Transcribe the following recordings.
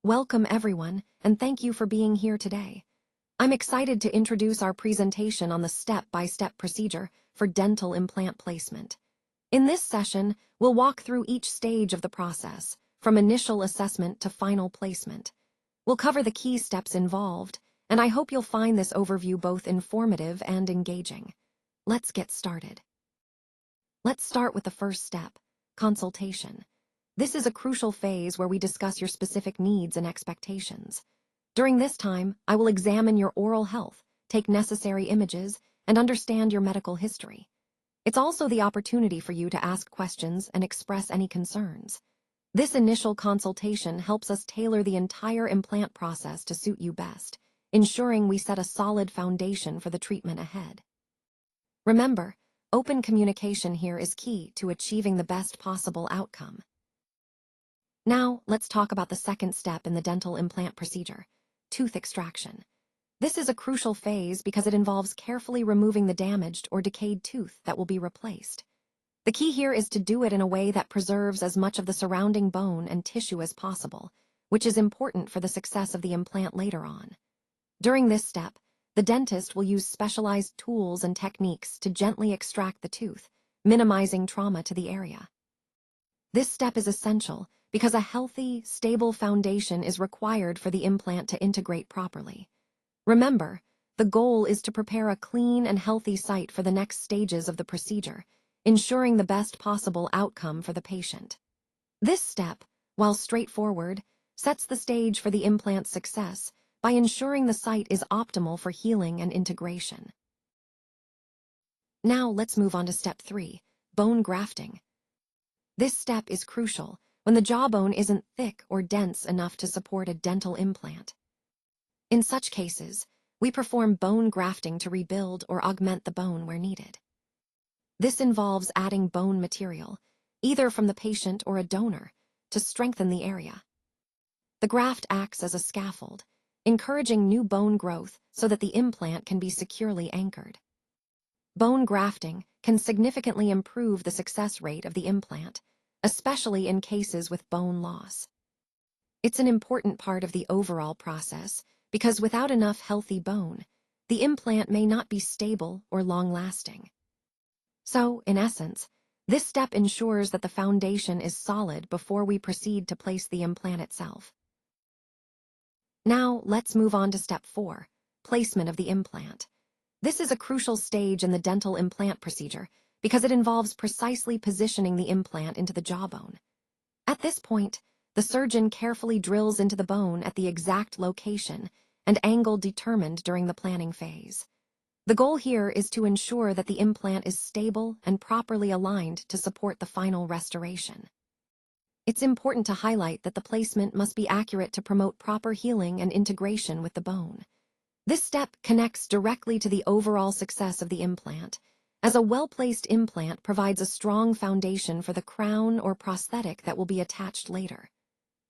Welcome everyone, and thank you for being here today. I'm excited to introduce our presentation on the step-by-step procedure for dental implant placement. In this session, we'll walk through each stage of the process, from initial assessment to final placement. We'll cover the key steps involved, and I hope you'll find this overview both informative and engaging. Let's get started. Let's start with the first step, consultation. This is a crucial phase where we discuss your specific needs and expectations. During this time, I will examine your oral health, take necessary images, and understand your medical history. It's also the opportunity for you to ask questions and express any concerns. This initial consultation helps us tailor the entire implant process to suit you best, ensuring we set a solid foundation for the treatment ahead. Remember, open communication here is key to achieving the best possible outcome. Now, let's talk about the second step in the dental implant procedure, tooth extraction. This is a crucial phase because it involves carefully removing the damaged or decayed tooth that will be replaced. The key here is to do it in a way that preserves as much of the surrounding bone and tissue as possible, which is important for the success of the implant later on. During this step, the dentist will use specialized tools and techniques to gently extract the tooth, minimizing trauma to the area. This step is essential because a healthy, stable foundation is required for the implant to integrate properly. Remember, the goal is to prepare a clean and healthy site for the next stages of the procedure, ensuring the best possible outcome for the patient. This step, while straightforward, sets the stage for the implant's success by ensuring the site is optimal for healing and integration. Now let's move on to step 3, bone grafting. This step is crucial when the jawbone isn't thick or dense enough to support a dental implant. In such cases, we perform bone grafting to rebuild or augment the bone where needed. This involves adding bone material, either from the patient or a donor, to strengthen the area. The graft acts as a scaffold, encouraging new bone growth so that the implant can be securely anchored. Bone grafting can significantly improve the success rate of the implant, especially in cases with bone loss. It's an important part of the overall process because without enough healthy bone, the implant may not be stable or long-lasting. So, in essence, this step ensures that the foundation is solid before we proceed to place the implant itself. Now, let's move on to step 4, placement of the implant. This is a crucial stage in the dental implant procedure because it involves precisely positioning the implant into the jawbone. At this point, the surgeon carefully drills into the bone at the exact location and angle determined during the planning phase. The goal here is to ensure that the implant is stable and properly aligned to support the final restoration. It's important to highlight that the placement must be accurate to promote proper healing and integration with the bone. This step connects directly to the overall success of the implant, as a well-placed implant provides a strong foundation for the crown or prosthetic that will be attached later.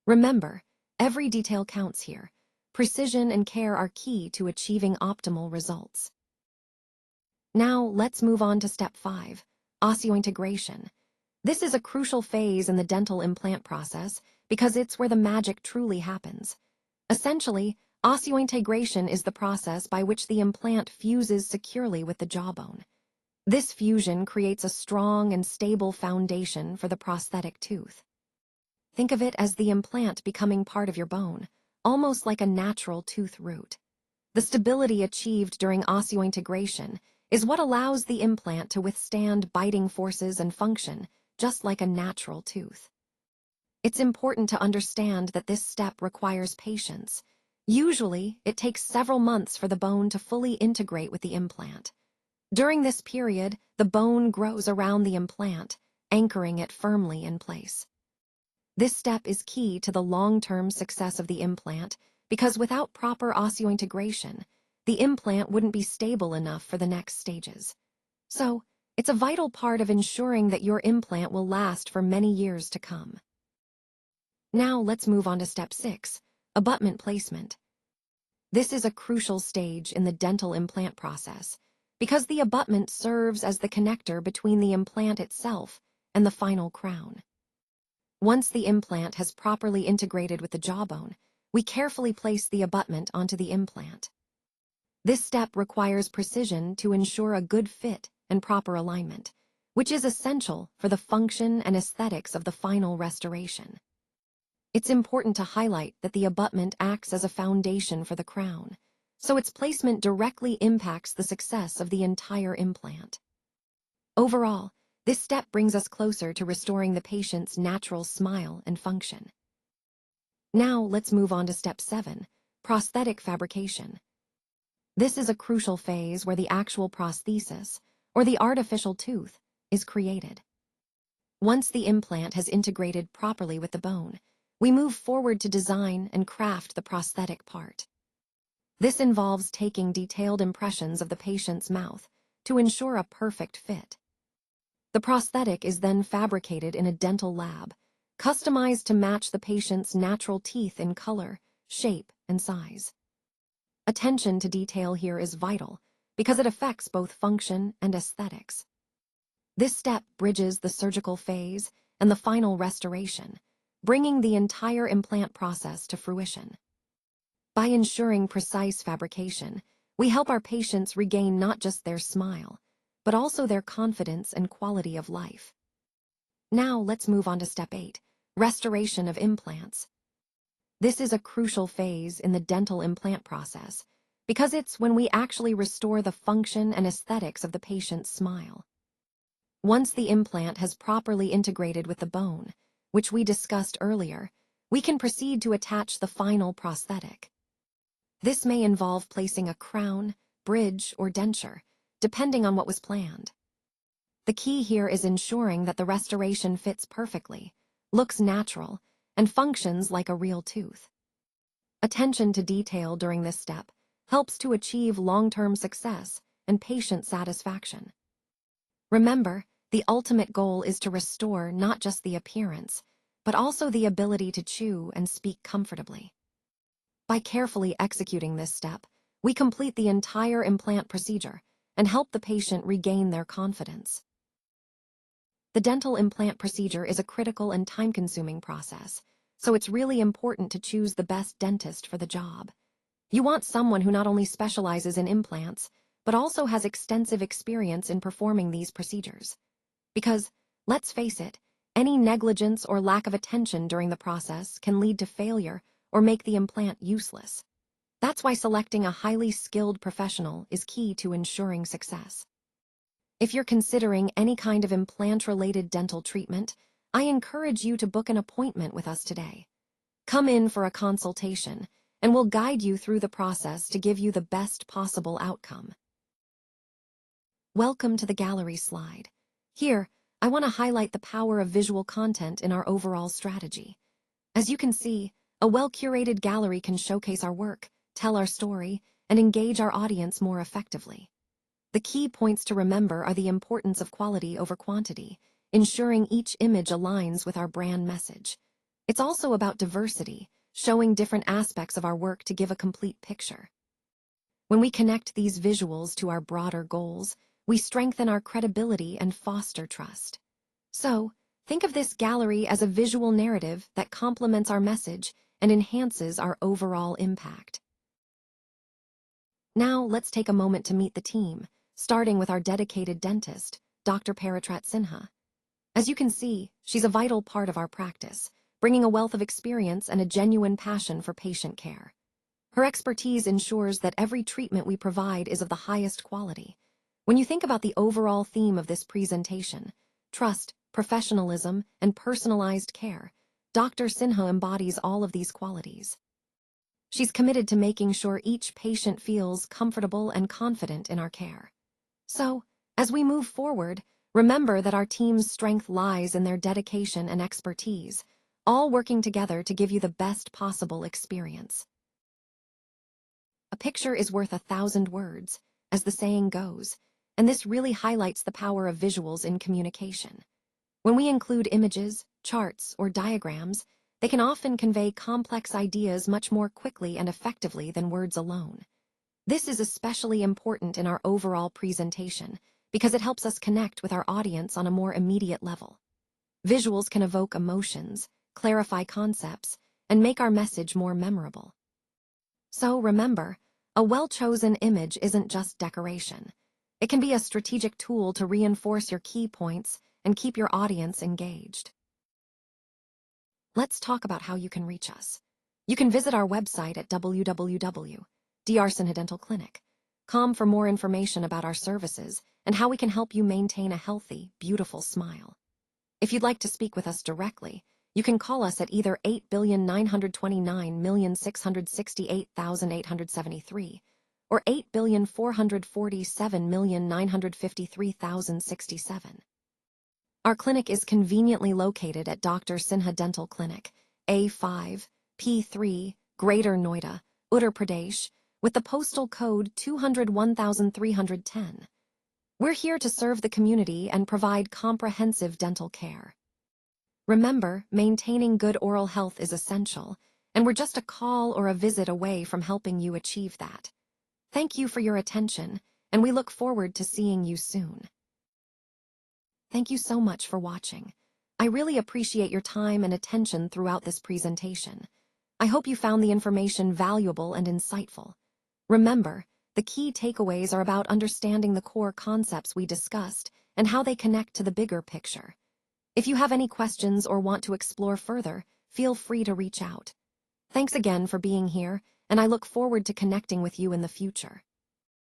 Remember, every detail counts here. Precision and care are key to achieving optimal results. Now, let's move on to step 5, osseointegration. This is a crucial phase in the dental implant process because it's where the magic truly happens. Essentially, osseointegration is the process by which the implant fuses securely with the jawbone. This fusion creates a strong and stable foundation for the prosthetic tooth. Think of it as the implant becoming part of your bone, almost like a natural tooth root. The stability achieved during osseointegration is what allows the implant to withstand biting forces and function, just like a natural tooth. It's important to understand that this step requires patience. Usually, it takes several months for the bone to fully integrate with the implant. During this period, the bone grows around the implant, anchoring it firmly in place. This step is key to the long-term success of the implant because without proper osseointegration, the implant wouldn't be stable enough for the next stages. So, it's a vital part of ensuring that your implant will last for many years to come. Now let's move on to step 6, abutment placement. This is a crucial stage in the dental implant process because the abutment serves as the connector between the implant itself and the final crown. Once the implant has properly integrated with the jawbone, we carefully place the abutment onto the implant. This step requires precision to ensure a good fit and proper alignment, which is essential for the function and aesthetics of the final restoration. It's important to highlight that the abutment acts as a foundation for the crown, so its placement directly impacts the success of the entire implant. Overall, this step brings us closer to restoring the patient's natural smile and function. Now let's move on to step 7, prosthetic fabrication. This is a crucial phase where the actual prosthesis, or the artificial tooth, is created. Once the implant has integrated properly with the bone, we move forward to design and craft the prosthetic part. This involves taking detailed impressions of the patient's mouth to ensure a perfect fit. The prosthetic is then fabricated in a dental lab, customized to match the patient's natural teeth in color, shape, and size. Attention to detail here is vital because it affects both function and aesthetics. This step bridges the surgical phase and the final restoration, bringing the entire implant process to fruition. By ensuring precise fabrication, we help our patients regain not just their smile, but also their confidence and quality of life. Now let's move on to step 8, restoration of implants. This is a crucial phase in the dental implant process because it's when we actually restore the function and aesthetics of the patient's smile. Once the implant has properly integrated with the bone, which we discussed earlier, we can proceed to attach the final prosthetic. This may involve placing a crown, bridge, or denture, depending on what was planned. The key here is ensuring that the restoration fits perfectly, looks natural, and functions like a real tooth. Attention to detail during this step helps to achieve long-term success and patient satisfaction. Remember, the ultimate goal is to restore not just the appearance, but also the ability to chew and speak comfortably. By carefully executing this step, we complete the entire implant procedure and help the patient regain their confidence. The dental implant procedure is a critical and time-consuming process, so it's really important to choose the best dentist for the job. You want someone who not only specializes in implants, but also has extensive experience in performing these procedures. Because, let's face it, any negligence or lack of attention during the process can lead to failure or make the implant useless. That's why selecting a highly skilled professional is key to ensuring success. If you're considering any kind of implant-related dental treatment, I encourage you to book an appointment with us today. Come in for a consultation, and we'll guide you through the process to give you the best possible outcome. Welcome to the gallery slide. Here, I want to highlight the power of visual content in our overall strategy. As you can see, a well-curated gallery can showcase our work, tell our story, and engage our audience more effectively. The key points to remember are the importance of quality over quantity, ensuring each image aligns with our brand message. It's also about diversity, showing different aspects of our work to give a complete picture. When we connect these visuals to our broader goals, we strengthen our credibility and foster trust. So, think of this gallery as a visual narrative that complements our message and enhances our overall impact. Now, let's take a moment to meet the team, starting with our dedicated dentist, Dr. Paratrat Sinha. As you can see, she's a vital part of our practice, bringing a wealth of experience and a genuine passion for patient care. Her expertise ensures that every treatment we provide is of the highest quality. When you think about the overall theme of this presentation, trust, professionalism, and personalized care, Dr. Sinha embodies all of these qualities. She's committed to making sure each patient feels comfortable and confident in our care. So, as we move forward, remember that our team's strength lies in their dedication and expertise, all working together to give you the best possible experience. A picture is worth 1,000 words, as the saying goes, and this really highlights the power of visuals in communication. When we include images, charts, or diagrams, they can often convey complex ideas much more quickly and effectively than words alone. This is especially important in our overall presentation because it helps us connect with our audience on a more immediate level. Visuals can evoke emotions, clarify concepts, and make our message more memorable. So remember, a well-chosen image isn't just decoration. It can be a strategic tool to reinforce your key points and keep your audience engaged. Let's talk about how you can reach us. You can visit our website at www.drsinhadentalclinic.com for more information about our services and how we can help you maintain a healthy, beautiful smile. If you'd like to speak with us directly, you can call us at either 8,929,668,873 or 8,447,953,067. Our clinic is conveniently located at Dr. Sinha Dental Clinic, A5, P3, Greater Noida, Uttar Pradesh, with the postal code 201,310. We're here to serve the community and provide comprehensive dental care. Remember, maintaining good oral health is essential, and we're just a call or a visit away from helping you achieve that. Thank you for your attention, and we look forward to seeing you soon. Thank you so much for watching. I really appreciate your time and attention throughout this presentation. I hope you found the information valuable and insightful. Remember, the key takeaways are about understanding the core concepts we discussed and how they connect to the bigger picture. If you have any questions or want to explore further, feel free to reach out. Thanks again for being here, and I look forward to connecting with you in the future.